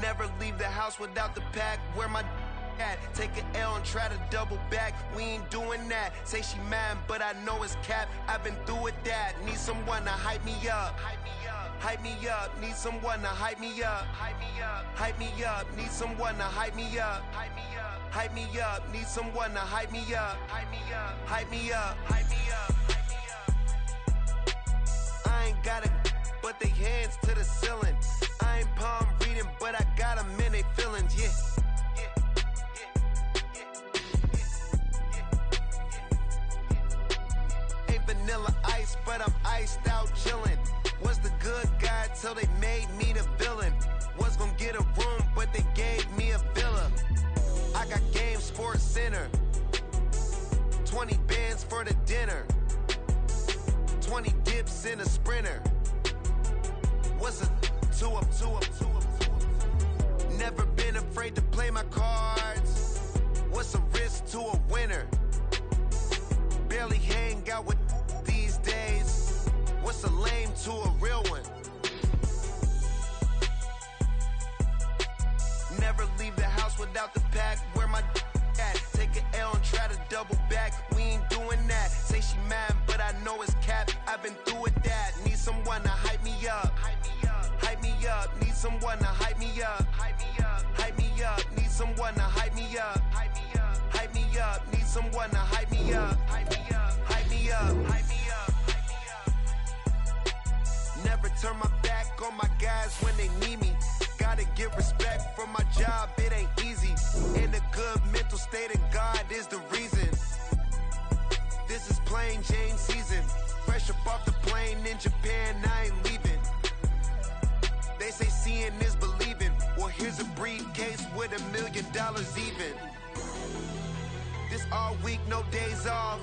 Never leave the house without the pack. Where my at? Take an L and try to double back. We ain't doing that. Say she mad, but I know it's cap. I've been through with that. Need someone to hype me up. Hype me up. Need someone to hype me up. Hype me up. Hype me up. Need someone to hype me up. Hype me up. Hype me up. Need someone to hype me up. Hype me up. Hype me up. Hype me up. I ain't got it, but they hands to the ceiling. I ain't palm reading, but I got them in they feelings, yeah. Ain't vanilla ice, but I'm iced out chillin'. Was the good guy till they made me the villain. Was gonna get a room, but they gave me a villa. I got Game Sports Center. 20 bands for the dinner. 20 dips in a sprinter. What's a 2 up? Never been afraid to play my cards. What's a risk to a winner? Barely hang out with these days. What's a lame to a real one? Never leave the house without the pack. Where my at? Take an L and try to double back. We ain't doing that. Say she mad, but I know it's cap. I've been through with that. Need someone to hype me up. Hype me up. Need someone to hype me up. Hype me up. Hype me up. Need someone to hype me up. Hype me up. Hype me up. Need someone to hype me up. Hype me up. Hype me up. Hype me up. Never turn my back on my guys when they need me. Gotta get respect from my job, it ain't easy. In a good mental state of God is the reason. This is plain Jane season. Fresh up off the plane in Japan, I ain't leaving. They say seeing is believing. Well, here's a briefcase with $1 million even. This all week, no days off.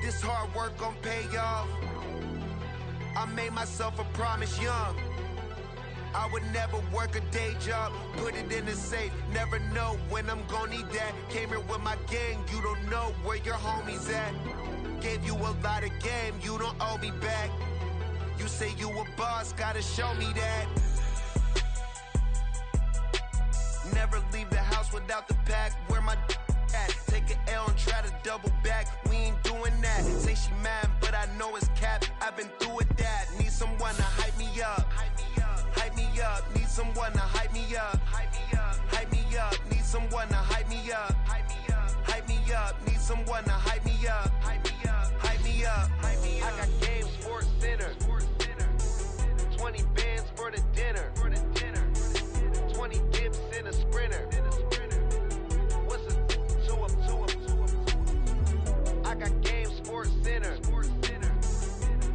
This hard work gon' pay off. I made myself a promise young. I would never work a day job, put it in the safe. Never know when I'm gon' need that. Came here with my gang, you don't know where your homies at. Gave you a lot of game, you don't owe me back. You say you a boss, gotta show me that. Never leave the house without the pack. Where my at? Take an L and try to double back. We ain't doing that. Say she mad, but I know it's cap. I've been through with that. Need someone to hype me up. Hype me up. Need someone to hype me up. Hype me up. Hype me up. Need someone to hype me up. Hype me up. Hype me up. Need someone to hype me up. Hype me up. Hype me up. Hype me up. I got Game Sports Center. 20 bands for the dinner. 20 dips in a sprinter. What's a 2 up? I got Game Sports Center.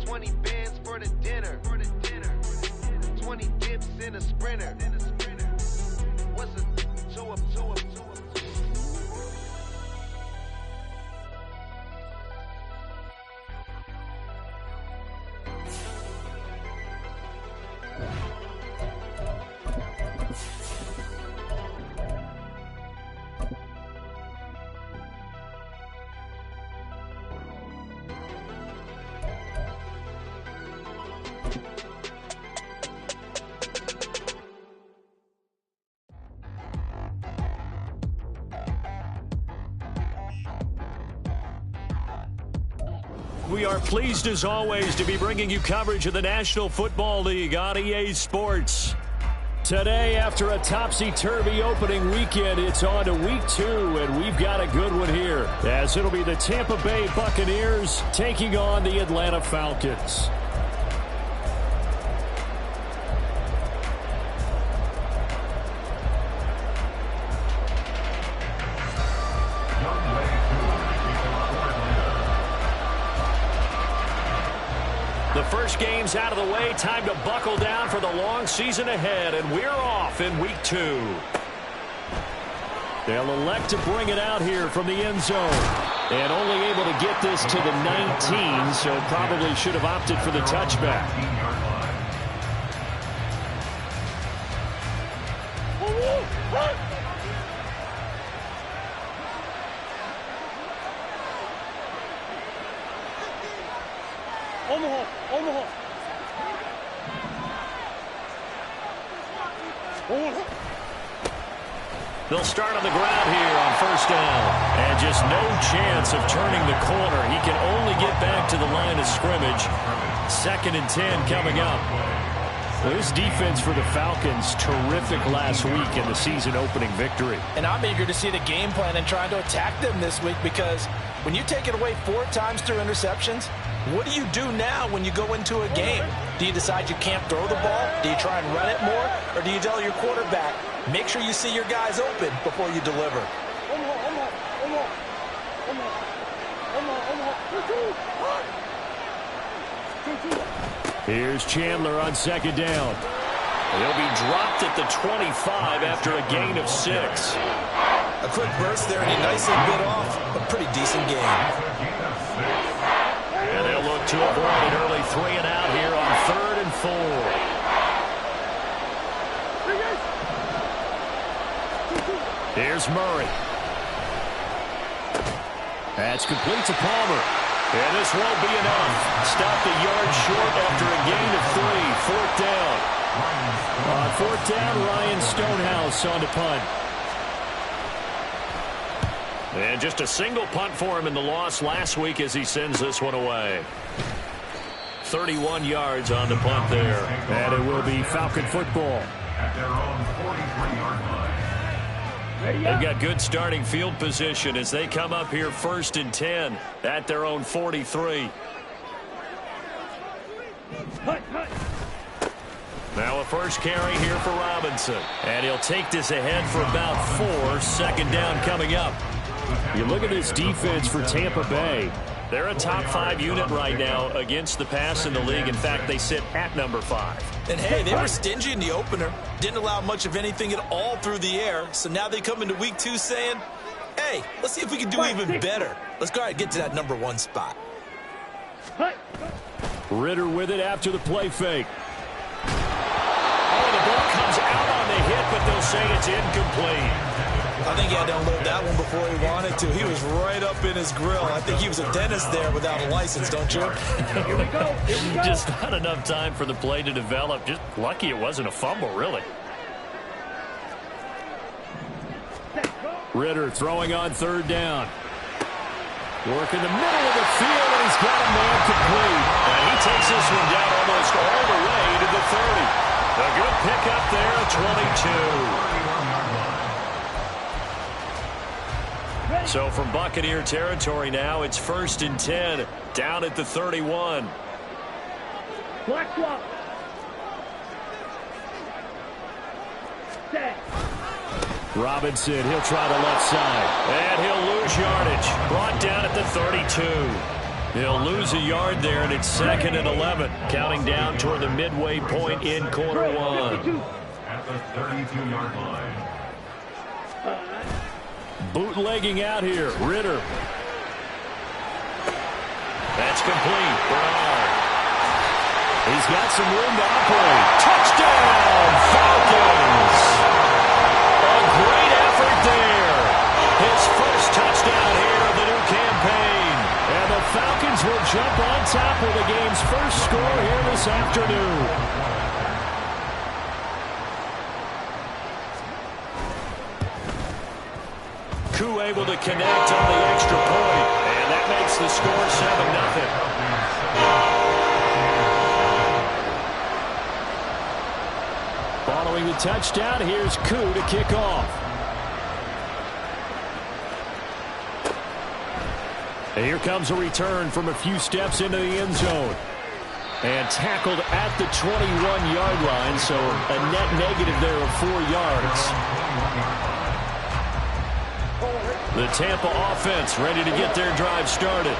20 bands for the dinner. 20 dips in a sprinter. What's a 2 up? We are pleased as always to be bringing you coverage of the National Football League on EA Sports. Today, after a topsy-turvy opening weekend, it's on to week 2, and we've got a good one here, as it'll be the Tampa Bay Buccaneers taking on the Atlanta Falcons. The first game's out of the way. Time to buckle down for the long season ahead, and we're off in week 2. They'll elect to bring it out here from the end zone. And only able to get this to the 19, so probably should have opted for the touchback. They'll start on the ground here on first down. And just no chance of turning the corner. He can only get back to the line of scrimmage. 2nd and 10 coming up. This defense for the Falcons, terrific last week in the season-opening victory. And I'm eager to see the game plan and trying to attack them this week, because when you take it away 4 times through interceptions, what do you do now when you go into a game? Do you decide you can't throw the ball? Do you try and run it more? Or do you tell your quarterback, make sure you see your guys open before you deliver? Here's Chandler on 2nd down. He'll be dropped at the 25 after a gain of 6. A quick burst there, and he nicely bit off a pretty decent game. And they'll look to avoid an early 3 and out here on 3rd and 4. Here's Murray. That's complete to Palmer. And this won't be enough. Stopped a yard short after a gain of 3. 4th down. On 4th down, Ryan Stonehouse on the punt. And just a single punt for him in the loss last week as he sends this one away. 31 yards on the punt there. And it will be Falcon football. At their own 43-yard line. They've got good starting field position as they come up here 1st and 10 at their own 43. Now a first carry here for Robinson. And he'll take this ahead for about 4. 2nd down coming up. You look at this defense for Tampa Bay. They're a top 5 unit right now against the pass in the league. In fact, they sit at number 5. And, hey, they were stingy in the opener. Didn't allow much of anything at all through the air. So now they come into week 2 saying, hey, let's see if we can do even better. Let's go ahead and get to that number 1 spot. Ritter with it after the play fake. Oh, the ball comes out on the hit, but they'll say it's incomplete. I think he had to unload that one before he wanted to. He was right up in his grill. I think he was a dentist there without a license, don't you? Here we go. Just not enough time for the play to develop. Just lucky it wasn't a fumble, really. Ritter throwing on 3rd down. Work in the middle of the field, and he's got a man complete. And he takes this one down almost all the way to the 30. A good pickup there at 22. So from Buccaneer territory now, it's 1st and 10, down at the 31. Black swap. Robinson, he'll try the left side. And he'll lose yardage. Brought down at the 32. He'll lose a yard there, and it's 2nd and 11. Counting down toward the midway point in quarter 1. At the 32-yard line. Bootlegging out here, Ritter. That's complete. Bernard. He's got some room to operate. Touchdown, Falcons! A great effort there. His first touchdown here of the new campaign. And the Falcons will jump on top of the game's first score here this afternoon. Koo able to connect on the extra point, and that makes the score 7-0. Following the touchdown, here's Koo to kick off. And here comes a return from a few steps into the end zone. And tackled at the 21-yard line, so a net negative there of 4 yards. The Tampa offense ready to get their drive started.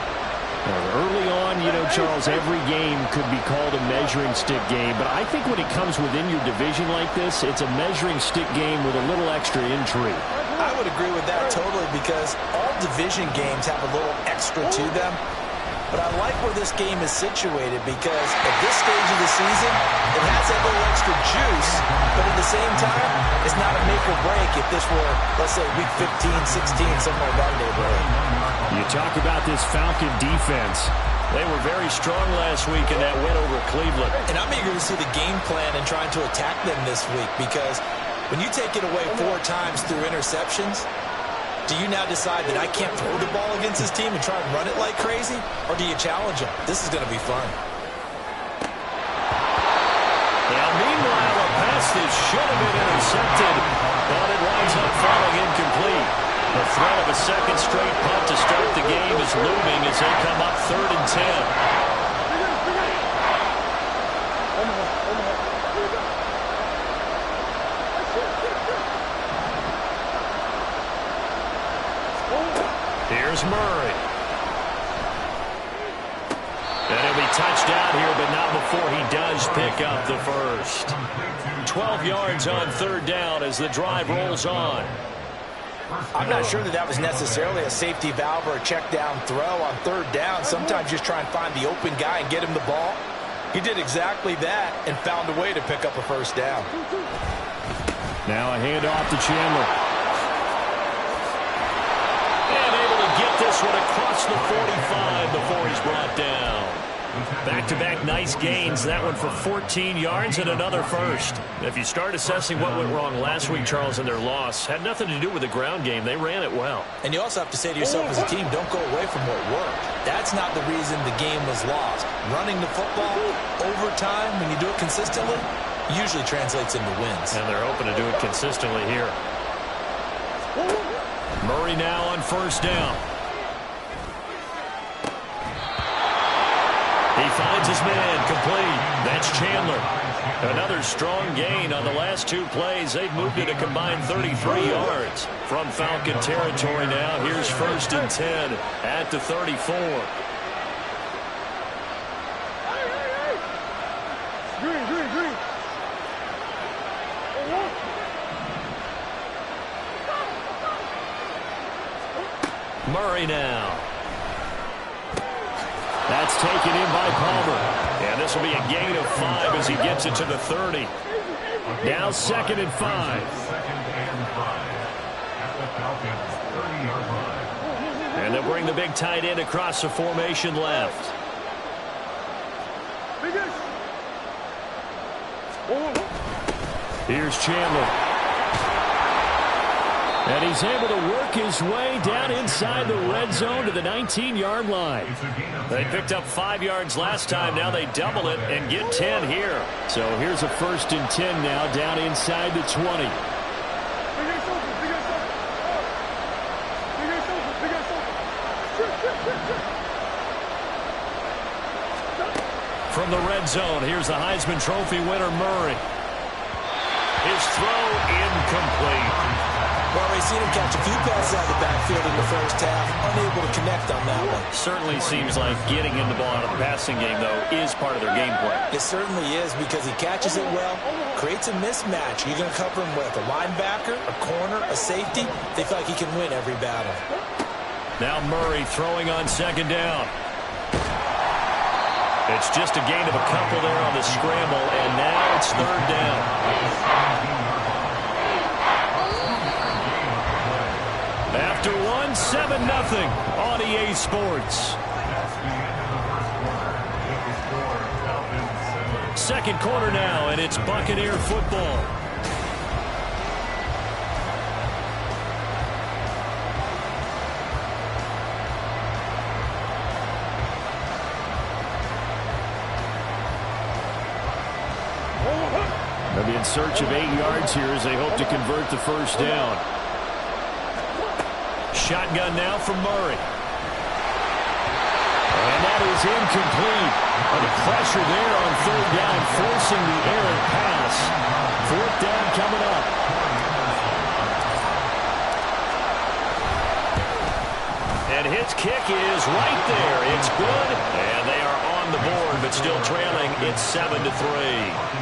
Early on, you know, Charles, every game could be called a measuring stick game. But I think when it comes within your division like this, it's a measuring stick game with a little extra intrigue. I would agree with that totally, because all division games have a little extra to them. But I like where this game is situated, because at this stage of the season, it has that little extra juice, but at the same time, it's not a make or break if this were, let's say, week 15, 16, somewhere in that neighborhood. You talk about this Falcon defense. They were very strong last week in that win over Cleveland. And I'm eager to see the game plan and trying to attack them this week, because When you take it away 4 times through interceptions, do you now decide that I can't throw the ball against this team and try and run it like crazy? Or do you challenge them? This is going to be fun. Now, meanwhile, a pass that should have been intercepted, but it winds up falling incomplete. The threat of a second straight punt to start the game is looming as they come up 3rd and 10. Here's Murray. And he'll be touched out here, but not before he does pick up the first. 12 yards on 3rd down as the drive rolls on. I'm not sure that was necessarily a safety valve or a check down throw on 3rd down. Sometimes just try and find the open guy and get him the ball. He did exactly that and found a way to pick up a first down. Now a handoff to Chandler. And able to get this one across the 45 before he's brought down. Back-to-back nice gains. That one for 14 yards and another first. If you start assessing what went wrong last week, Charles, in their loss, had nothing to do with the ground game. They ran it well. And you also have to say to yourself as a team, don't go away from what worked. That's not the reason the game was lost. Running the football over time, when you do it consistently, usually translates into wins. And they're hoping to do it consistently here. Murray now on 1st down. He finds his man complete. That's Chandler. Another strong gain on the last 2 plays. They've moved it a combined 33 yards from Falcon territory now. Here's 1st and 10 at the 34. Murray now. That's taken in by Palmer. And this will be a gain of 5 as he gets it to the 30. Now 2nd and 5. And they'll bring the big tight end across the formation left. Here's Chandler. And he's able to work his way down inside the red zone to the 19-yard line. They picked up 5 yards last time. Now they double it and get 10 here. So here's a 1st and 10 now down inside the 20. From the red zone, here's the Heisman Trophy winner, Murray. His throw incomplete. Well, we've seen him catch a few passes out of the backfield in the first half, unable to connect on that one. Certainly seems like getting him the ball out of the passing game, though, is part of their game plan. It certainly is because he catches it well, creates a mismatch. You're going to cover him with a linebacker, a corner, a safety. They feel like he can win every battle. Now Murray throwing on 2nd down. It's just a gain of a couple there on the scramble, and now it's 3rd down. After 7-0 on EA Sports. 2nd quarter now, and it's Buccaneer football. They'll be in search of 8 yards here as they hope to convert the 1st down. Shotgun now from Murray. And that is incomplete. And the pressure there on 3rd down, forcing the errant pass. 4th down coming up. And his kick is right there. It's good. And they are on the board, but still trailing. It's 7-3.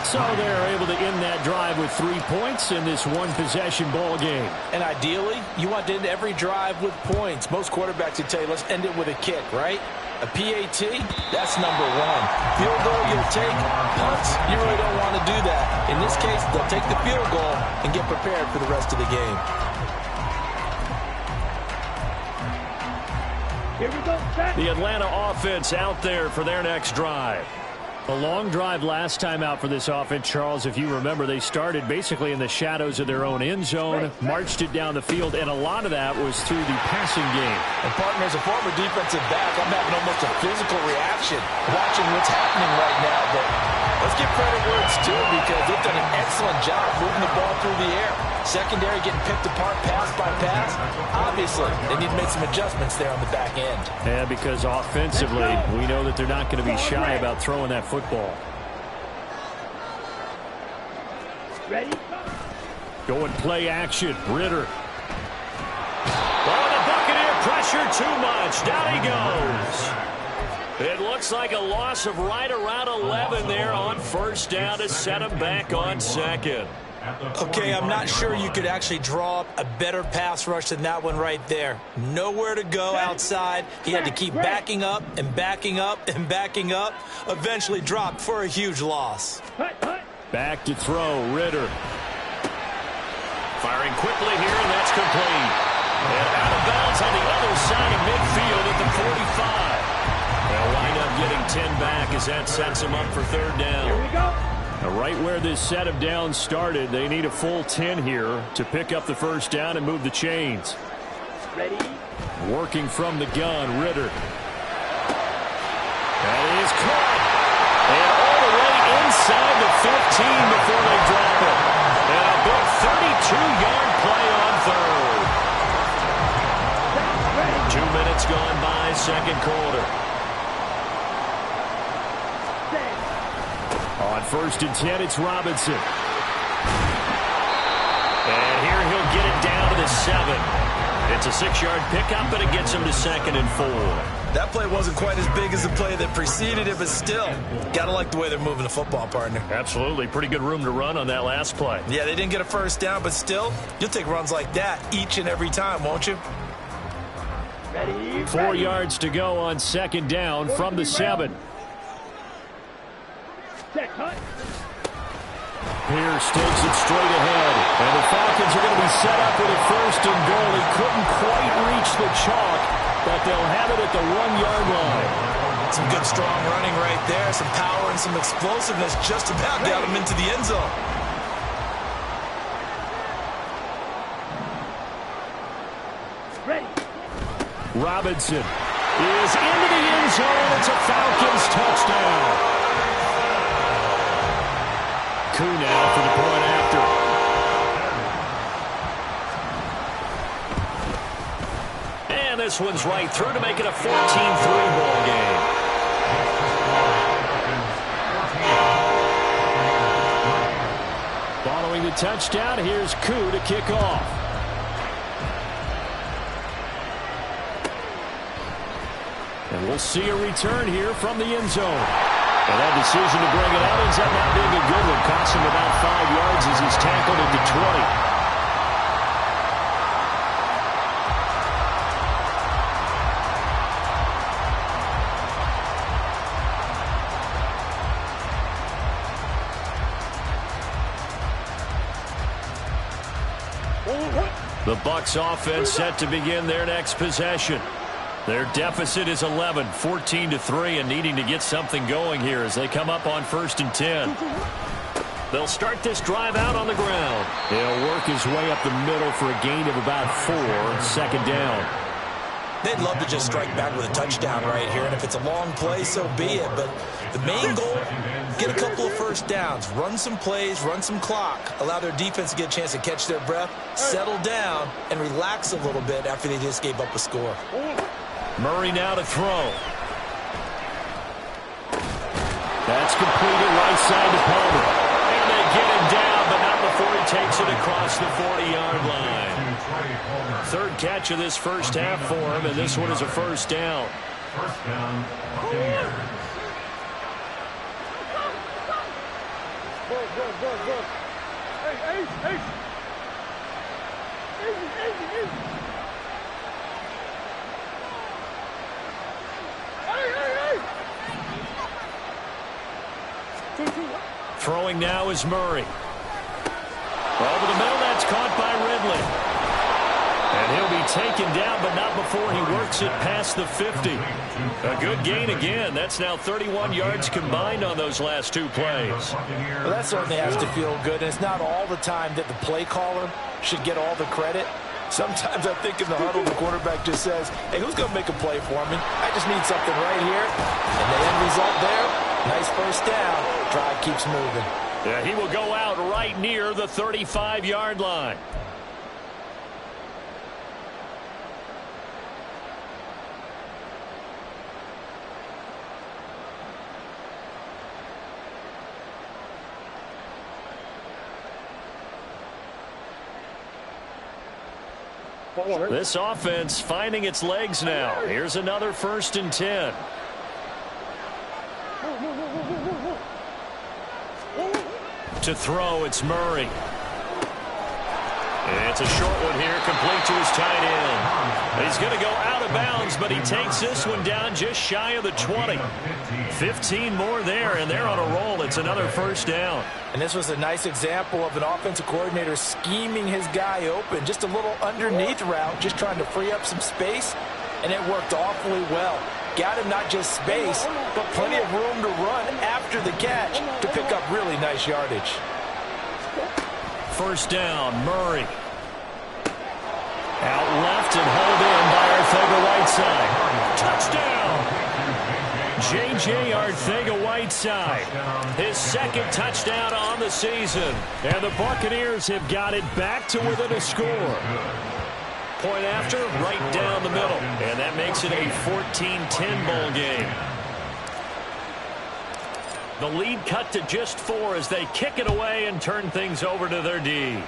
So they're able to end that drive with 3 points in this one-possession ball game. And ideally, you want to end every drive with points. Most quarterbacks would tell you, let's end it with a kick, right? A PAT, that's number 1. Field goal, you'll take. Punts, you really don't want to do that. In this case, they'll take the field goal and get prepared for the rest of the game. The Atlanta offense out there for their next drive. A long drive last time out for this offense, Charles. If you remember, they started basically in the shadows of their own end zone, marched it down the field, and a lot of that was through the passing game. And, partner, as a former defensive back, I'm having almost a physical reaction watching what's happening right now. But let's give credit where it's due because they've done an excellent job moving the ball through the air. Secondary getting picked apart pass by pass. Obviously, they need to make some adjustments there on the back end. Yeah, because offensively, we know that they're not going to be shy about throwing that football. Ready? Go and play action. Ritter. Oh, the Buccaneer pressure too much. Down he goes. It looks like a loss of right around 11 there on first down to set him back on second. Okay, I'm not sure you could actually draw up a better pass rush than that one right there. Nowhere to go outside. He had to keep backing up and backing up and backing up. Eventually dropped for a huge loss. Back to throw, Ritter. Firing quickly here, and that's complete. And out of bounds on the other side of midfield at the 45. They'll wind up getting 10 back as that sets him up for third down. Here we go. Right where this set of downs started, they need a full 10 here to pick up the first down and move the chains. Ready? Working from the gun, Ritter. That is caught. And all the way inside the 15 before they drop it. And a big 32-yard play on third. 2 minutes gone by, second quarter. On first and 10, it's Robinson. And here he'll get it down to the 7. It's a 6-yard pickup, but it gets him to second and 4. That play wasn't quite as big as the play that preceded it, but still, got to like the way they're moving the football, partner. Absolutely. Pretty good room to run on that last play. Yeah, they didn't get a first down, but still, you'll take runs like that each and every time, won't you? Ready? 4 yards to go on second down from the 7. Set, cut. Pierce takes it straight ahead. And the Falcons are going to be set up with a first and goal. He couldn't quite reach the chalk, but they'll have it at the 1-yard line. Some good, strong running right there. Some power and some explosiveness just about got him into the end zone. Ready. Robinson is into the end zone. It's a Falcons touchdown. Koo now for the point after. And this one's right through to make it a 14-3 ball game. Following the touchdown, here's Koo to kick off. And we'll see a return here from the end zone. And that decision to bring it out ends up not being a good one. Costs him about 5 yards as he's tackled at the 20. The Bucs offense set to begin their next possession. Their deficit is 11, 14-3, and needing to get something going here as they come up on first and 10. They'll start this drive out on the ground. He'll work his way up the middle for a gain of about 4, second down. They'd love to just strike back with a touchdown right here, and if it's a long play, so be it. But the main goal, get a couple of first downs, run some plays, run some clock, allow their defense to get a chance to catch their breath, settle down, and relax a little bit after they just gave up a score. Murray now to throw. That's completed right side to Palmer. And they get him down, but not before he takes it across the 40-yard line. Third catch of this first half for him, and this one is a first down. First down, Buccaneers. Throwing now is Murray. Over the middle, that's caught by Ridley. And He'll be taken down, but not before he works it past the 50. A good gain again. That's now 31 yards combined on those last two plays. Well, that certainly has to feel good. And it's not all the time that the play caller should get all the credit. Sometimes I think in the huddle, the quarterback just says, hey, who's going to make a play for me? I just need something right here. And the end result there, nice first down. Drive keeps moving. Yeah, he will go out right near the 35-yard line. This offense finding its legs now. Here's another 1st and 10. To throw, it's Murray. It's a short one here, complete to his tight end. He's going to go out of bounds, but he takes this one down just shy of the 20. 15 more there, and they're on a roll. It's another 1st down. And this was a nice example of an offensive coordinator scheming his guy open. Just a little underneath route, just trying to free up some space, and it worked awfully well. Got him not just space, but plenty of room to run after the catch to pick up really nice yardage. 1st down, Murray. Out left and hauled in by Arcega-Whiteside. Touchdown! J.J. Arcega-Whiteside. His 2nd touchdown on the season. And the Buccaneers have got it back to within a score. Point after, right down the middle. And that makes it a 14-10 bowl game. The lead cut to just 4 as they kick it away and turn things over to their D.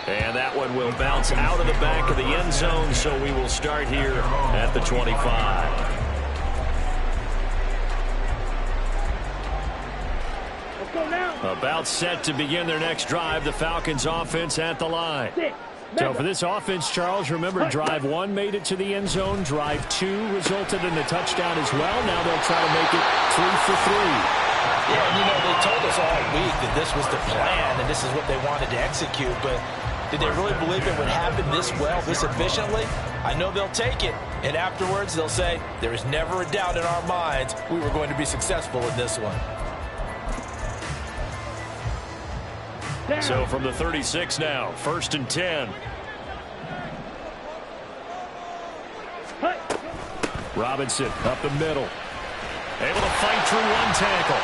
And that one will bounce out of the back of the end zone, so we will start here at the 25. Let's go now. About set to begin their next drive, the Falcons offense at the line. So for this offense, Charles, remember, drive 1 made it to the end zone. Drive 2 resulted in a touchdown as well. Now they'll try to make it 3 for 3. Yeah, and they told us all week that this was the plan and this is what they wanted to execute, but did they really believe it would happen this well, this efficiently? I know they'll take it, and afterwards they'll say, there is never a doubt in our minds we were going to be successful in this one. So from the 36 now, 1st and 10. Robinson up the middle. Able to fight through 1 tackle.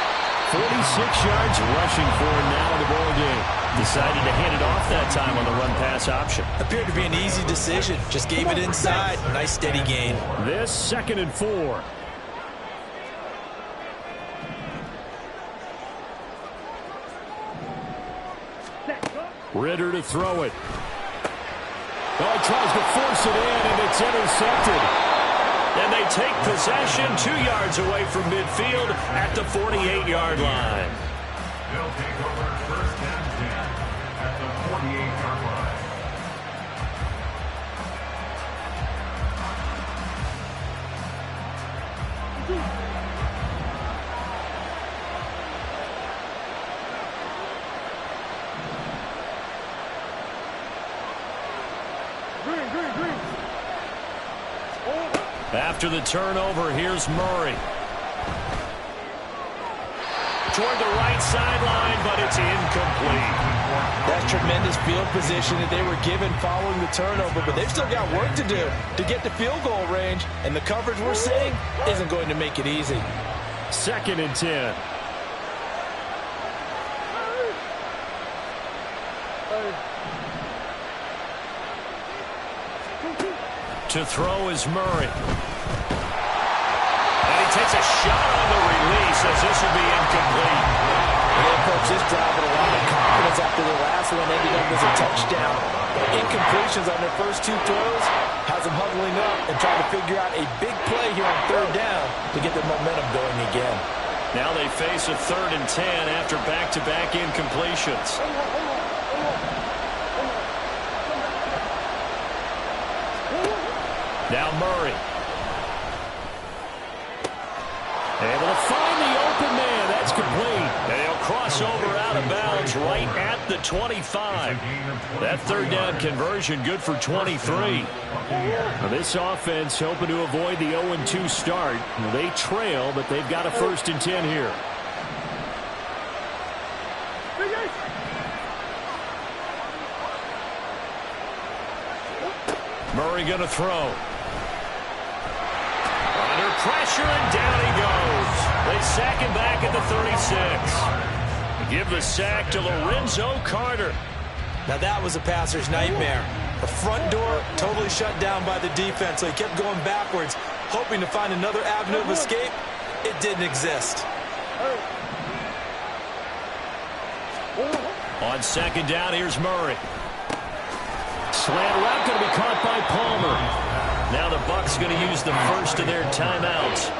46 yards rushing for him now in the ball game. Decided to hand it off that time on the run-pass option. Appeared to be an easy decision. Just gave it inside. Nice steady gain. This 2nd and 4. Ritter to throw it. Oh, he tries to force it in, and it's intercepted. And they take possession 2 yards away from midfield at the 48-yard line. They'll take over 1st and 10 at the 48-yard line. After the turnover, here's Murray. Toward the right sideline, but it's incomplete. That's tremendous field position that they were given following the turnover, but they've still got work to do to get to field goal range, and the coverage we're seeing isn't going to make it easy. 2nd and 10. To throw is Murray. And he takes a shot on the release as this will be incomplete. They approach this drive with a lot of confidence after the last one ended up as a touchdown. Incompletions on their first 2 throws has them huddling up and trying to figure out a big play here on 3rd down to get their momentum going again. Now they face a 3rd and 10 after back-to-back incompletions. Now Murray. Able to find the open man. That's complete. And he'll cross over out out of bounds right at the 25. That third down conversion good for 23. Now this offense hoping to avoid the 0-2 start. They trail, but they've got a 1st and 10 here. Murray going to throw. Under pressure, and down he goes. They sack him back at the 36. Give the sack to Lorenzo Carter. Now that was a passer's nightmare. The front door totally shut down by the defense, so he kept going backwards, hoping to find another avenue of escape. It didn't exist. On 2nd down, here's Murray. Slant route going to be caught by Palmer. Now the Bucs going to use the first of their timeouts,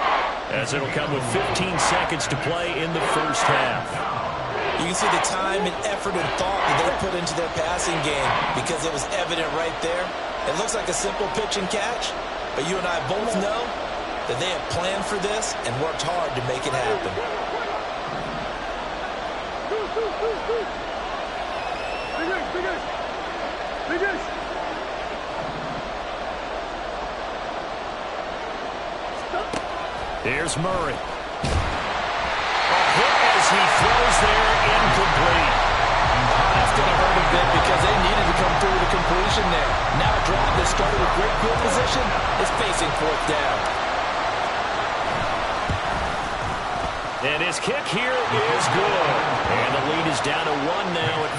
as it'll come with 15 seconds to play in the first half. You can see the time and effort and thought that they put into their passing game because it was evident right there. It looks like a simple pitch and catch, but you and I both know that they have planned for this and worked hard to make it happen. Here's Murray. A hit as he throws there, incomplete. That's going to hurt a bit because they needed to come through with a completion there. Now a drive that started with great field position is facing 4th down. And his kick here is good. And the lead is down to 1 now at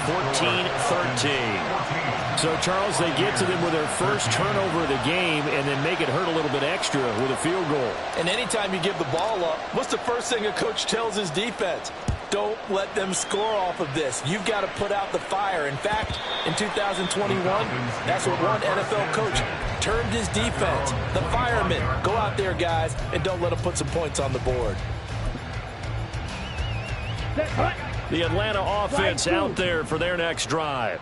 14-13. So, Charles, they get to them with their first turnover of the game and then make it hurt a little bit extra with a field goal. And anytime you give the ball up, what's the first thing a coach tells his defense? Don't let them score off of this. You've got to put out the fire. In fact, in 2021, that's what one NFL coach termed his defense. The firemen. Go out there, guys, and don't let them put some points on the board. The Atlanta offense out there for their next drive.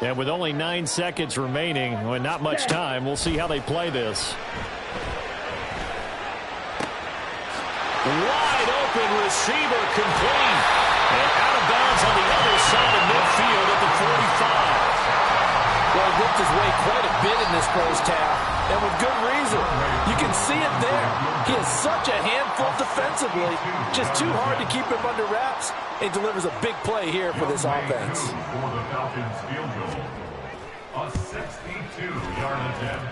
And with only 9 seconds remaining, and not much time, we'll see how they play this. Wide open receiver complete. And out of bounds on the other side of midfield at the 45. Well, he whipped his way quite a bit in this first half, and with good reason. You can see it there. He is such a handful defensively, just too hard to keep him under wraps. He delivers a big play here for this offense. For the Falcons field goal, a 62-yard attempt.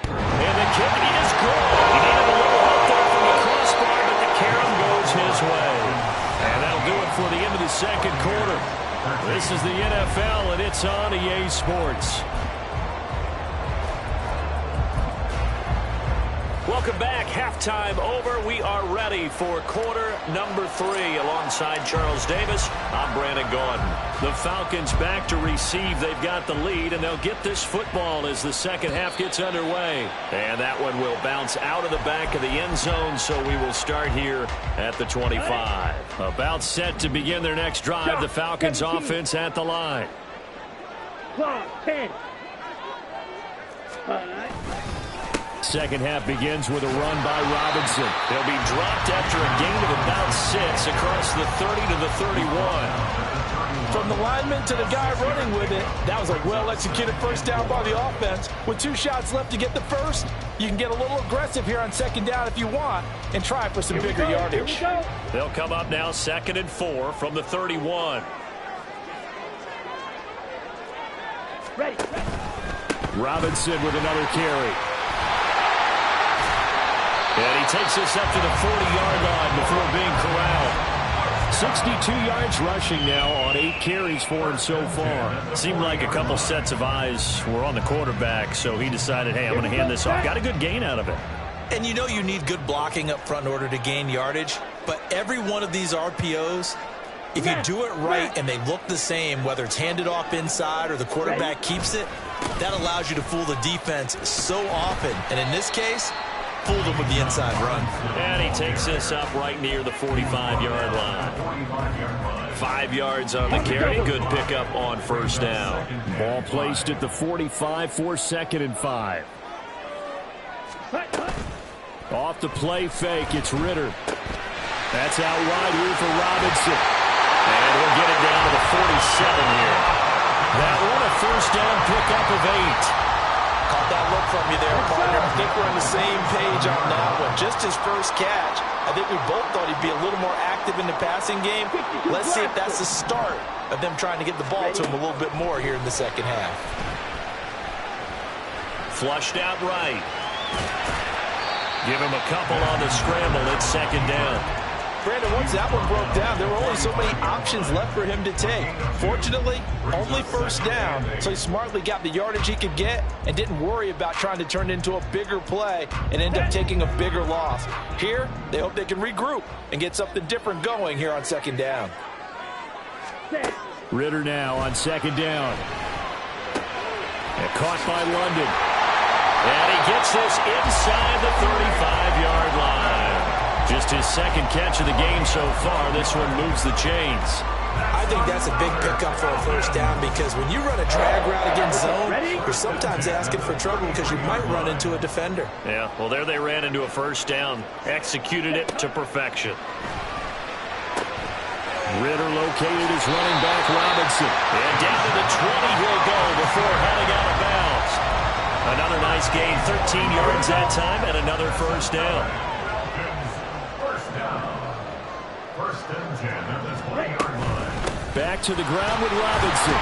And the kick is good. He needed a little help there from the crossbar, but the carom goes his way. And that'll do it for the end of the second quarter. This is the NFL, and it's on EA Sports. Welcome back. Halftime over. We are ready for quarter number 3. Alongside Charles Davis, I'm Brandon Gordon. The Falcons back to receive. They've got the lead, and they'll get this football as the second half gets underway. And that one will bounce out of the back of the end zone, so we will start here at the 25. About set to begin their next drive. The Falcons offense at the line. 10. Second half begins with a run by Robinson. They'll be dropped after a gain of about 6 across the 30 to the 31. From the lineman to the guy running with it, that was a well-executed first down by the offense. With 2 shots left to get the first, you can get a little aggressive here on second down if you want and try for some bigger yardage. They'll come up now 2nd and 4 from the 31. Ready. Robinson with another carry. And he takes us up to the 40-yard line before being corralled. 62 yards rushing now on 8 carries for him so far. Seemed like a couple sets of eyes were on the quarterback, so he decided, hey, I'm going to hand this off. Got a good gain out of it. And you know you need good blocking up front in order to gain yardage, but every one of these RPOs, if you do it right and they look the same, whether it's handed off inside or the quarterback keeps it, that allows you to fool the defense so often. And in this case, fooled him with the inside run. And he takes this up right near the 45-yard line. 5 yards on the carry. Good pickup on first down. Ball placed at the 45 for 2nd and 5. Off the play fake, it's Ritter. That's out wide here for Robinson. And we'll get it down to the 47 here. That one a first down pickup of 8. Caught that look from you there, partner. I think we're on the same page on that one. Just his first catch. I think we both thought he'd be a little more active in the passing game. Let's see if that's the start of them trying to get the ball to him a little bit more here in the second half. Flushed out right. Give him a couple on the scramble. It's second down. Brandon, once that one broke down, there were only so many options left for him to take. Fortunately, only first down, so he smartly got the yardage he could get and didn't worry about trying to turn it into a bigger play and end up taking a bigger loss. Here, they hope they can regroup and get something different going here on second down. Ridder now on second down. And caught by London. And he gets this inside the 35-yard line. Just his second catch of the game so far. This one moves the chains. I think that's a big pickup for a first down because when you run a drag route against zone, you're sometimes asking for trouble because you might run into a defender. Yeah, well, there they ran into a first down. Executed it to perfection. Ridder located his running back, Robinson. And down to the 20 he'll go before heading out of bounds. Another nice gain, 13 yards that time, and another first down. First and 10 at the 20-yard line. Back to the ground with Robinson.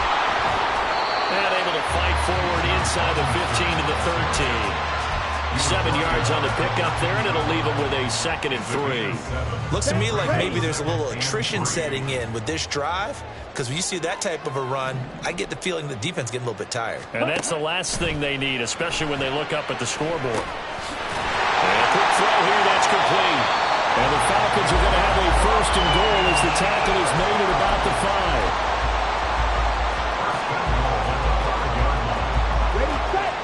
And able to fight forward inside the 15 to the 13. 7 yards on the pickup there, and it'll leave him with a 2nd and 3. Looks to me like maybe there's a little attrition setting in with this drive, because when you see that type of a run, I get the feeling the defense getting a little bit tired. And that's the last thing they need, especially when they look up at the scoreboard. And a quick throw here, that's complete. And the Falcons are going to have a first and goal as the tackle is made at about the 5. Ready, set.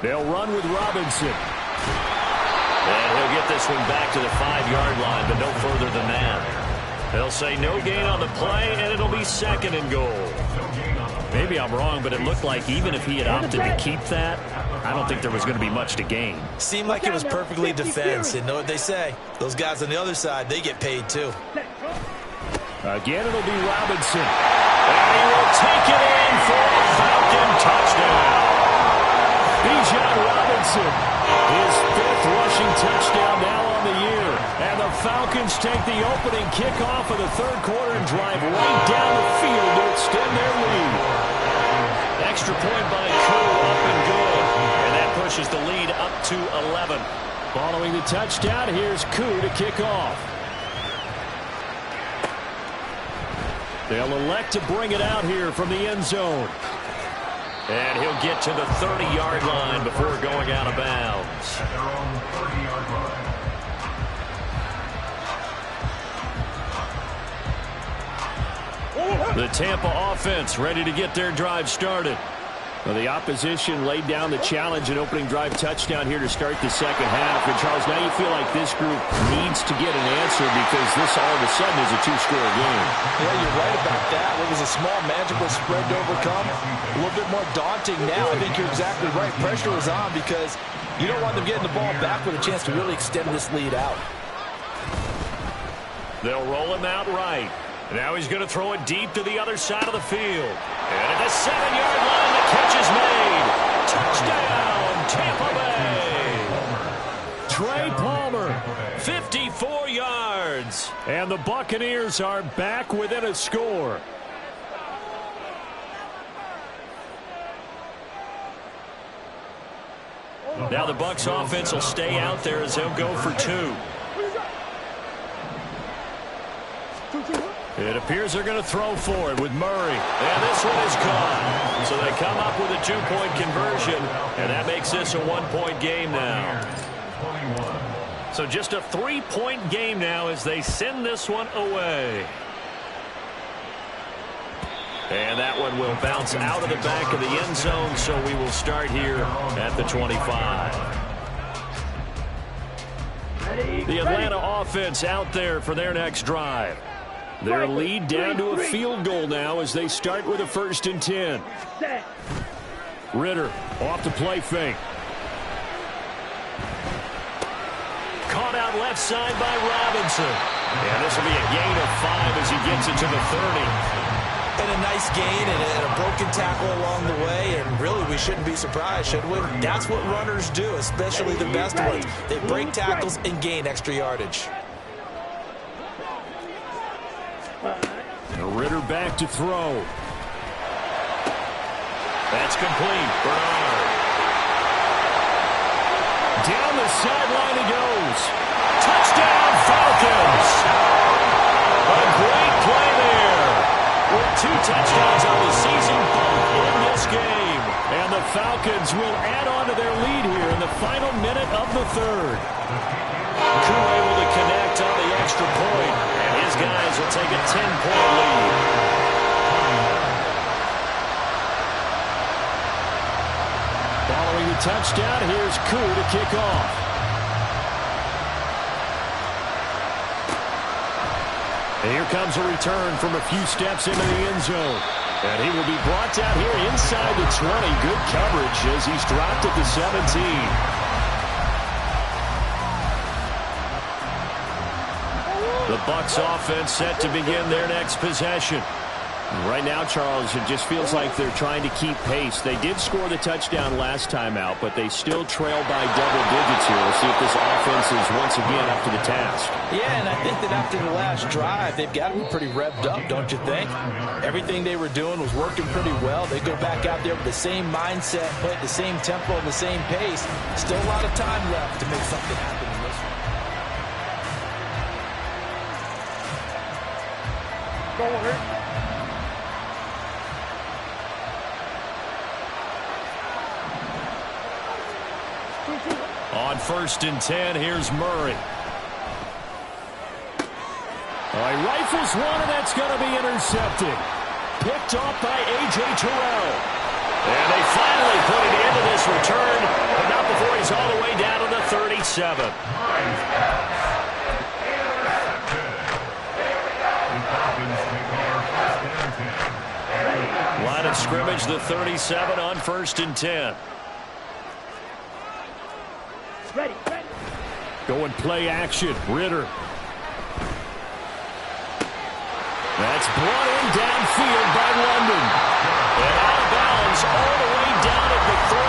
They'll run with Robinson. And he'll get this one back to the 5-yard line, but no further than that. They'll say no gain on the play, and it'll be 2nd and goal. Maybe I'm wrong, but it looked like even if he had opted to keep that, I don't think there was going to be much to gain. Seemed like it was perfectly defense, and know what they say. Those guys on the other side, they get paid too. Again, it'll be Robinson. And he will take it in for a Falcon touchdown. Bijan Robinson, his 5th rushing touchdown now on the year. And the Falcons take the opening kickoff of the 3rd quarter and drive right down the field to extend their lead. Extra point by Koo, up and good. And that pushes the lead up to 11. Following the touchdown, here's Koo to kick off. They'll elect to bring it out here from the end zone. And he'll get to the 30-yard line before going out of bounds. At their own 30-yard line. The Tampa offense ready to get their drive started. Well, the opposition laid down the challenge and opening drive touchdown here to start the second half. And, Charles, now you feel like this group needs to get an answer because this all of a sudden is a 2-score game. Yeah, you're right about that. It was a small, manageable spread to overcome. A little bit more daunting now. I think you're exactly right. Pressure is on because you don't want them getting the ball back with a chance to really extend this lead out. They'll roll him out right. Now he's going to throw it deep to the other side of the field. And at the 7-yard line, the catch is made. Touchdown, Tampa Bay. Trey Palmer, 54 yards. And the Buccaneers are back within a score. Now the Bucs offense will stay out there as they'll go for 2. It appears they're going to throw for it with Murray. And this one is caught. So they come up with a 2-point conversion. And that makes this a 1-point game now. So just a 3-point game now as they send this one away. And that one will bounce out of the back of the end zone. So we will start here at the 25. The Atlanta offense out there for their next drive. Their lead down to a field goal now as they start with a 1st and 10. Ridder off the play fake. caught out left side by Robinson. And this will be a gain of 5 as he gets it to the 30. And a nice gain and a broken tackle along the way, and really we shouldn't be surprised, should we? That's what runners do, especially the best ones. They break tackles and gain extra yardage. Ritter back to throw. That's complete. Bernard. Down the sideline he goes. Touchdown, Falcons! A great play there. With 2 touchdowns on the season, both in this game. And the Falcons will add on to their lead here in the final minute of the 3rd. Koo able to connect on the extra point, and his guys will take a 10-point lead. Following the touchdown, here's Koo to kick off. And here comes a return from a few steps into the end zone. And he will be brought down here inside the 20. Good coverage as he's dropped at the 17. The Bucs offense set to begin their next possession. Right now, Charles, it just feels like they're trying to keep pace. They did score the touchdown last time out, but they still trail by double digits here. We'll see if this offense is once again up to the task. Yeah, and I think that after the last drive, they've got to be pretty revved up, don't you think? Everything they were doing was working pretty well. They go back out there with the same mindset, play at the same tempo and the same pace. Still a lot of time left to make something happen in this one. Go over. On 1st and 10, here's Murray. He rifles one, and that's going to be intercepted. Picked off by A.J. Terrell. And they finally put it into this return, but not before he's all the way down to the 37. Line of scrimmage, the 37 on 1st and 10. Ready. Going play action. Ritter. That's brought in downfield by London. And out of bounds all the way down at the 3.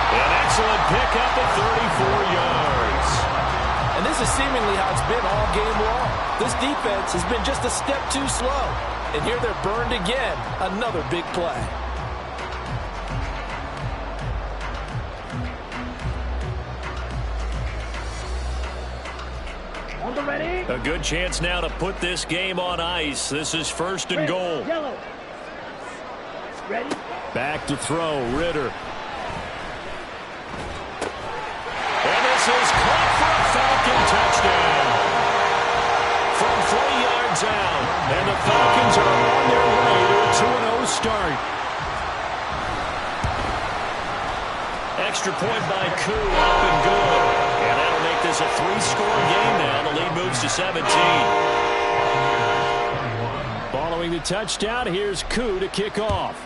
An excellent pickup at 34 yards. And this is seemingly how it's been all game long. This defense has been just a step too slow. And here they're burned again. Another big play. A good chance now to put this game on ice. This is 1st and goal. Yellow. Ready? Back to throw, Ritter. And this is caught for a Falcon touchdown. From 3 yards out. And the Falcons are on their way to a 2-0 start. Extra point by Koo, up and good. And that'll make this a 3-score game now. The lead moves to 17. Following the touchdown, here's Koo to kick off.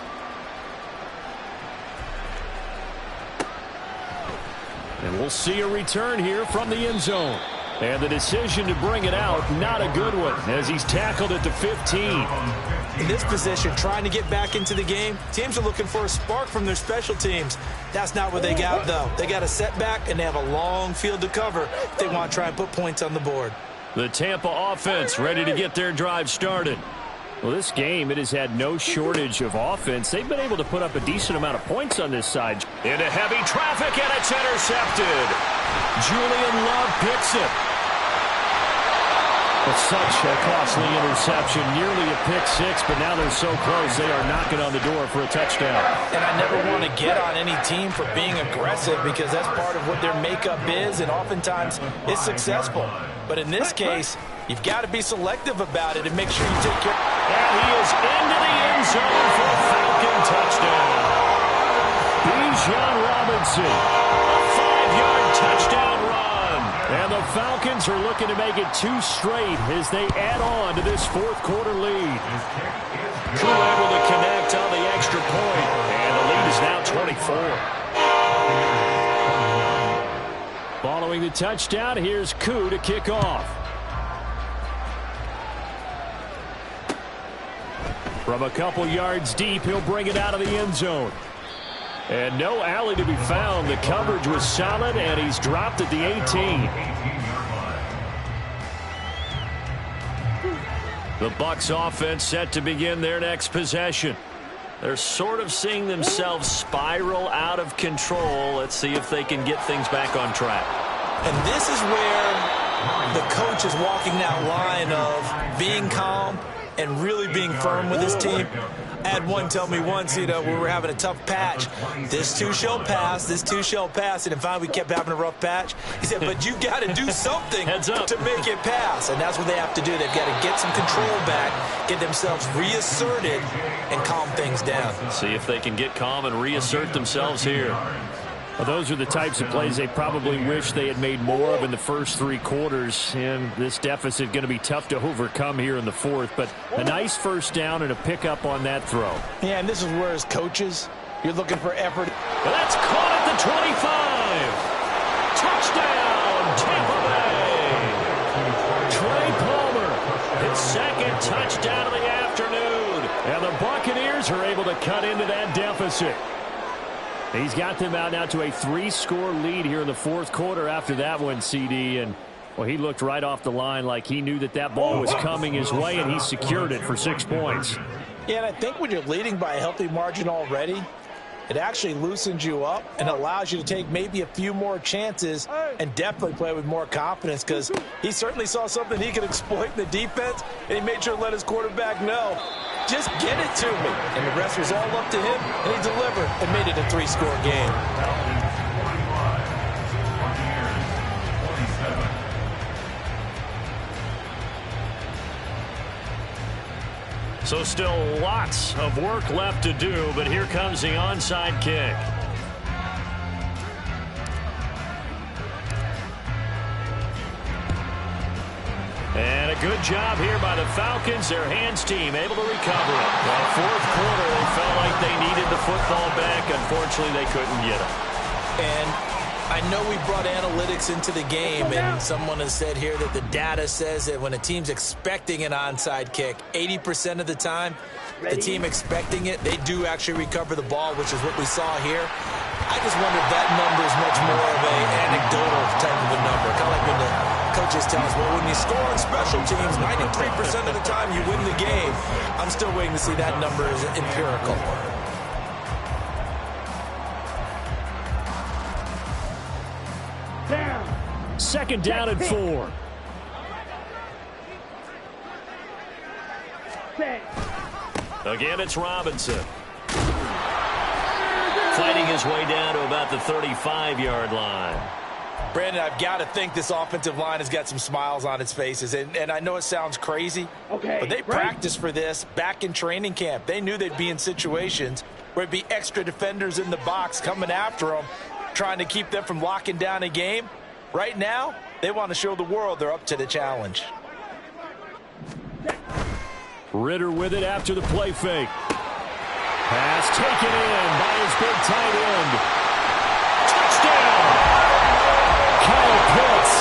And we'll see a return here from the end zone. And the decision to bring it out, not a good one, as he's tackled at the 15. In this position, trying to get back into the game, teams are looking for a spark from their special teams. That's not what they got, though. They got a setback, and they have a long field to cover if they want to try and put points on the board. The Tampa offense ready to get their drive started. Well, this game, it has had no shortage of offense. They've been able to put up a decent amount of points on this side. Into heavy traffic, and it's intercepted. Julian Love picks it. But such a costly interception, nearly a pick six, but now they're so close they are knocking on the door for a touchdown. And I never want to get on any team for being aggressive because that's part of what their makeup is, and oftentimes it's successful. But in this case, you've got to be selective about it and make sure you take care. And he is into the end zone for a Falcon touchdown. Bijan Robinson, a 5-yard touchdown run. And the Falcons are looking to make it 2 straight as they add on to this 4th quarter lead. Koo able to connect on the extra point, and the lead is now 24. Following the touchdown, here's Koo to kick off. From a couple yards deep, he'll bring it out of the end zone. And no alley to be found. The coverage was solid, and he's dropped at the 18. The Bucs offense set to begin their next possession. They're sort of seeing themselves spiral out of control. Let's see if they can get things back on track. And this is where the coach is walking that line of being calm and really being firm with his team. I had one tell me once, we were having a tough patch. This too shall pass, this too shall pass. And finally we kept having a rough patch. He said, but you got to do something to make it pass. And that's what they have to do. They've got to get some control back, get themselves reasserted, and calm things down. See if they can get calm and reassert themselves here. Well, those are the types of plays they probably wish they had made more of in the first 3 quarters. And this deficit going to be tough to overcome here in the fourth. But a nice first down and a pickup on that throw. Yeah, and this is where as coaches, you're looking for effort. Well, that's caught at the 25. Touchdown, Tampa Bay. Trey Palmer, his second touchdown of the afternoon. And the Buccaneers are able to cut into that deficit. He's got them out now to a 3-score lead here in the fourth quarter after that one, CD. And, well, he looked right off the line like he knew that ball was coming his way, and he secured it for 6 points. Yeah, and I think when you're leading by a healthy margin already, it actually loosens you up and allows you to take maybe a few more chances and definitely play with more confidence, because he certainly saw something he could exploit in the defense, and he made sure to let his quarterback know, just get it to me. And the rest was all up to him, and he delivered and made it a 3-score game. So still lots of work left to do, but here comes the onside kick. And a good job here by the Falcons. Their hands team able to recover it. Well, fourth quarter, they felt like they needed the football back. Unfortunately, they couldn't get it. And I know we brought analytics into the game, and someone has said here that the data says that when a team's expecting an onside kick, 80% of the time, the team expecting it, they do actually recover the ball, which is what we saw here. I just wonder if that number is much more of an anecdotal type of a number. Kind of like when the coaches tell us, well, when you score on special teams, 93% of the time you win the game. I'm still waiting to see that number is empirical. Second down and 4. Again, it's Robinson. Fighting his way down to about the 35-yard line. Brandon, I've got to think this offensive line has got some smiles on its faces. And I know it sounds crazy, but they practiced for this back in training camp. They knew they'd be in situations where it'd be extra defenders in the box coming after them, trying to keep them from locking down a game. Right now, they want to show the world they're up to the challenge. Ritter with it after the play fake. Pass taken in by his big tight end. Touchdown! Kyle Pitts,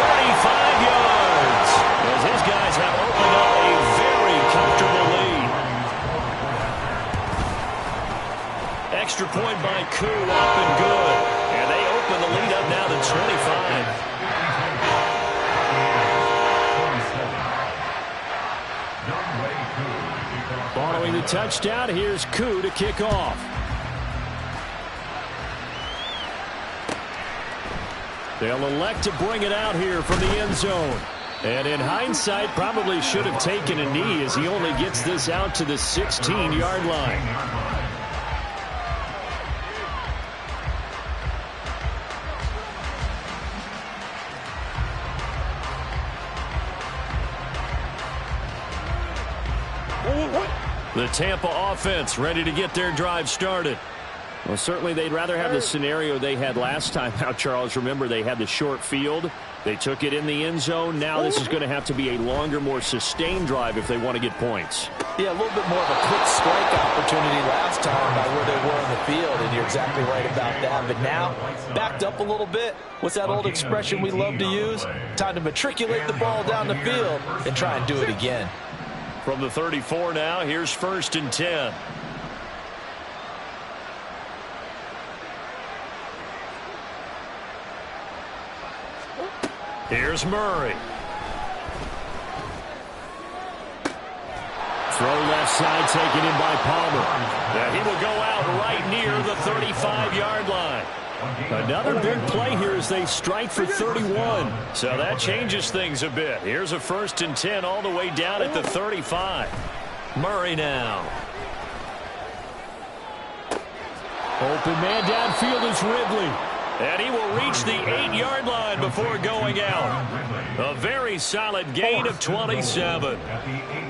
35 yards. As his guys have opened up a very comfortable lead. Extra point by Koo, up and good. And they open the lead up now to 25. Following the touchdown, here's Koo to kick off. They'll elect to bring it out here from the end zone. And in hindsight, probably should have taken a knee as he only gets this out to the 16-yard line. The Tampa offense ready to get their drive started. Well, certainly they'd rather have the scenario they had last time out, Charles. Remember, they had the short field. They took it in the end zone. Now this is going to have to be a longer, more sustained drive if they want to get points. Yeah, a little bit more of a quick strike opportunity last time by where they were on the field. And you're exactly right about that. But now, backed up a little bit, what's that old expression we love to use? Time to matriculate the ball down the field and try and do it again. From the 34 now, here's 1st and 10. Here's Murray. Throw left side taken in by Palmer. And he will go out right near the 35-yard line. Another big play here as they strike for 31. So that changes things a bit. Here's a 1st and 10 all the way down at the 35. Murray now. Open man downfield is Ridley. And he will reach the 8-yard line before going out. A very solid gain of 27.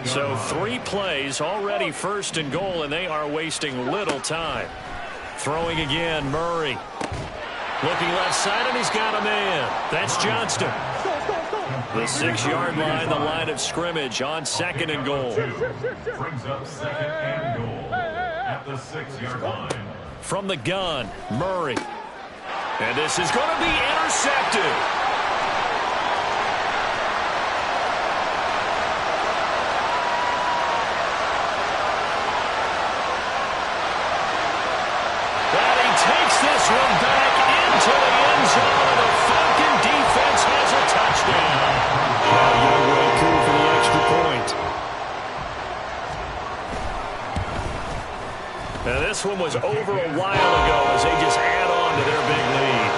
So 3 plays already 1st and goal, and they are wasting little time. Throwing again, Murray. Looking left side, and he's got a man. That's Johnston. The 6-yard line, the line of scrimmage on 2nd and goal. Brings up 2nd and goal at the 6-yard line. From the gun, Murray. And this is going to be intercepted. And he takes this one back into the end zone. The Falcon defense has a touchdown. Young way cool for the extra point. Now this one was over a while ago as they just add on to their big lead.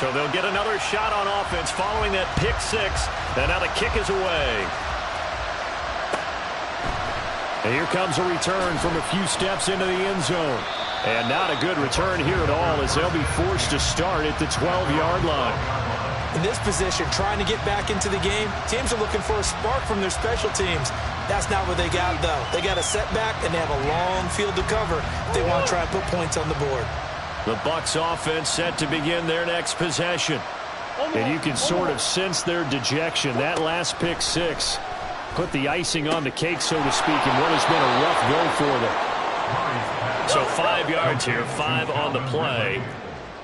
So they'll get another shot on offense following that pick 6. And now the kick is away. And here comes a return from a few steps into the end zone. And not a good return here at all as they'll be forced to start at the 12-yard line. In this position, trying to get back into the game, teams are looking for a spark from their special teams. That's not what they got, though. They got a setback, and they have a long field to cover if they want to try and put points on the board. The Bucs offense set to begin their next possession. And you can sort of sense their dejection. That last pick 6 put the icing on the cake, so to speak, in what has been a rough go for them. So 5 yards here, 5 on the play.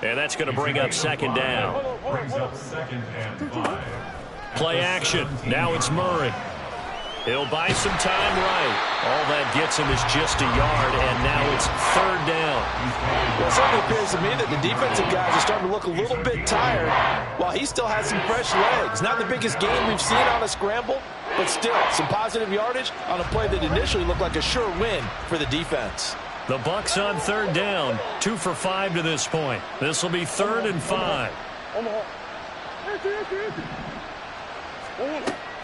And that's going to bring up 2nd down. Brings up 2nd and 5. Play action. Now it's Murray. He'll buy some time right. All that gets him is just a yard, and now it's 3rd down. Well, it certainly appears to me that the defensive guys are starting to look a little bit tired while he still has some fresh legs. Not the biggest game we've seen on a scramble, but still some positive yardage on a play that initially looked like a sure win for the defense. The Bucs on 3rd down, 2 for 5 to this point. This will be 3rd and 5.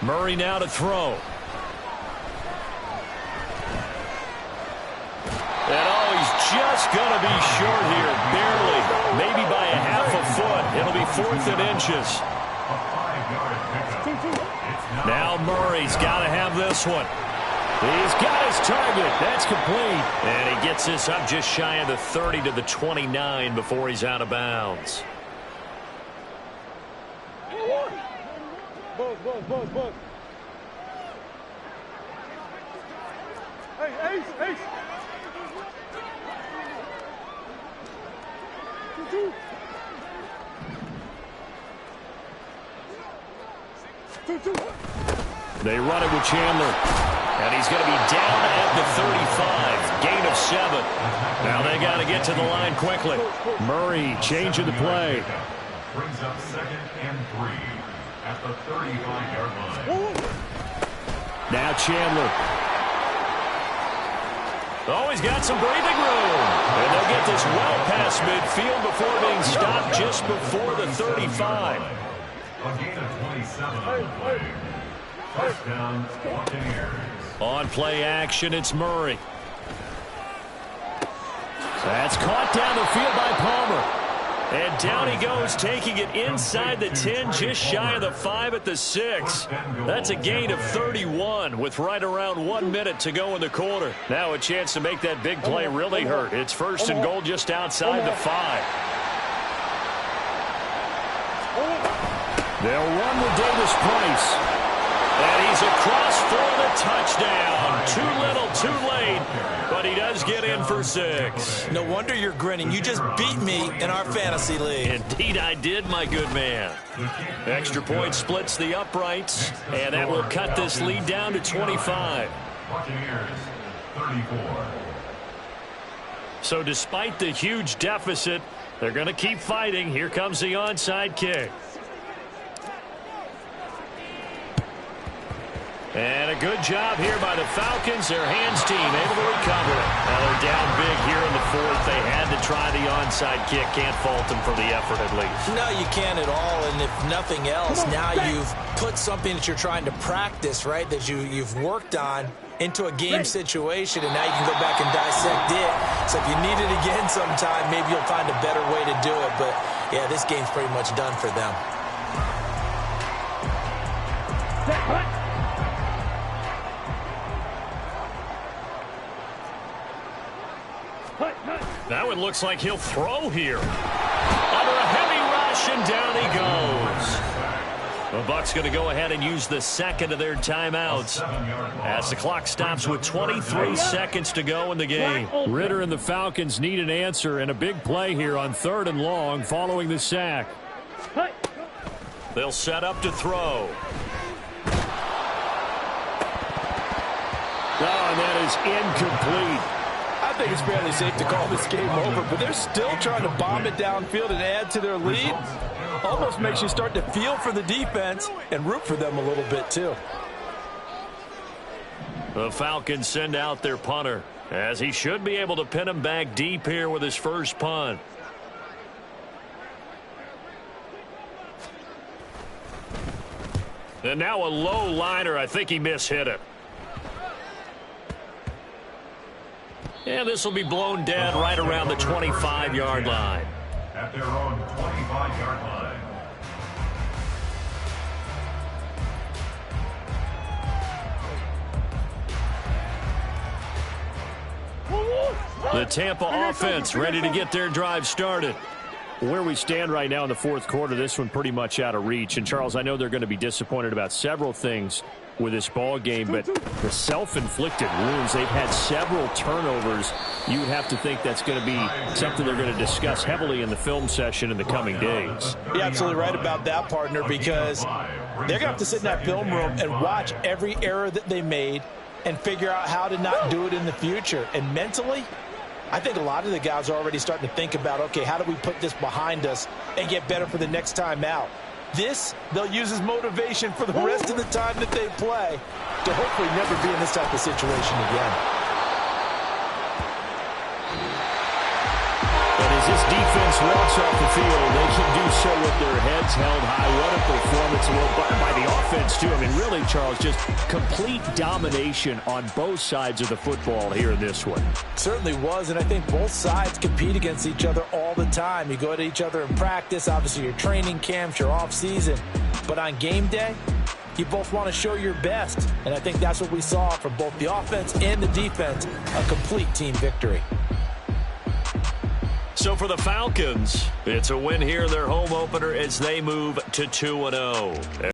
Murray now to throw. And he's just going to be short here, barely, maybe by a half a foot. It'll be 4th and inches. Now Murray's got to have this one. He's got his target. That's complete. And he gets this up just shy of the 30 to the 29 before he's out of bounds. Buzz. Hey, Ace. They run it with Chandler. And he's going to be down at the 35. Gain of 7. Now they got to get to the line quickly. Murray changing the play. Brings up 2nd and 3 at the 35-yard line. Now Chandler. Oh, he's got some breathing room. And they'll get this well past midfield before being stopped just before the 35. A gain of 27 on the play. First down, Buccaneers. On play action, it's Murray. That's caught down the field by Palmer. And down he goes, taking it inside the 10, just shy of the 5 at the 6. That's a gain of 31 with right around 1 minute to go in the quarter. Now a chance to make that big play really hurt. It's 1st and goal just outside the 5. They'll run with Davis Price. And he's across for the touchdown. Too little, too late, but he does get in for 6. No wonder you're grinning. You just beat me in our fantasy league. Indeed I did, my good man. Extra point splits the uprights, and that will cut this lead down to 25. Buccaneers, 34. So despite the huge deficit, they're going to keep fighting. Here comes the onside kick. And a good job here by the Falcons. Their hands team able to recover. Now they're down big here in the 4th. They had to try the onside kick. Can't fault them for the effort at least. No, you can't at all. And if nothing else, now you've put something that you're trying to practice, right, that you've worked on into a game situation, and now you can go back and dissect it. So if you need it again sometime, maybe you'll find a better way to do it. But, yeah, this game's pretty much done for them. That one looks like he'll throw here. Under a heavy rush, and down he goes. The Bucs going to go ahead and use the second of their timeouts as the clock stops with 23 seconds to go in the game. Ridder and the Falcons need an answer and a big play here on 3rd and long following the sack. They'll set up to throw. Oh, and that is incomplete. I think it's fairly safe to call this game over, but they're still trying to bomb it downfield and add to their lead. Almost makes you start to feel for the defense and root for them a little bit too. The Falcons send out their punter, as he should be able to pin him back deep here with his first punt. And now a low liner. I think he mishit it. And this will be blown dead right around the 25-yard line. At their own 25-yard line. The Tampa offense ready to get their drive started. Where we stand right now in the 4th quarter, this one pretty much out of reach. And, Charles, I know they're going to be disappointed about several things with this ball game, but the self-inflicted wounds, they've had several turnovers. You would have to think that's going to be something they're going to discuss heavily in the film session in the coming days. You're absolutely right about that, partner, because they're going to have to sit in that film room and watch every error that they made and figure out how to not do it in the future. And mentally, I think a lot of the guys are already starting to think about, okay, how do we put this behind us and get better for the next time out? This, they'll use as motivation for the rest of the time that they play to hopefully never be in this type of situation again. But as this defense walks off the field, they can do so with their heads held high. What a performance by the offense, too. I mean, really, Charles, just complete domination on both sides of the football here in this one. Certainly was, and I think both sides compete against each other all the time. You go at each other in practice, obviously your training camps, your off-season. But on game day, you both want to show your best. And I think that's what we saw from both the offense and the defense, a complete team victory. So for the Falcons, it's a win here in their home opener as they move to 2-0.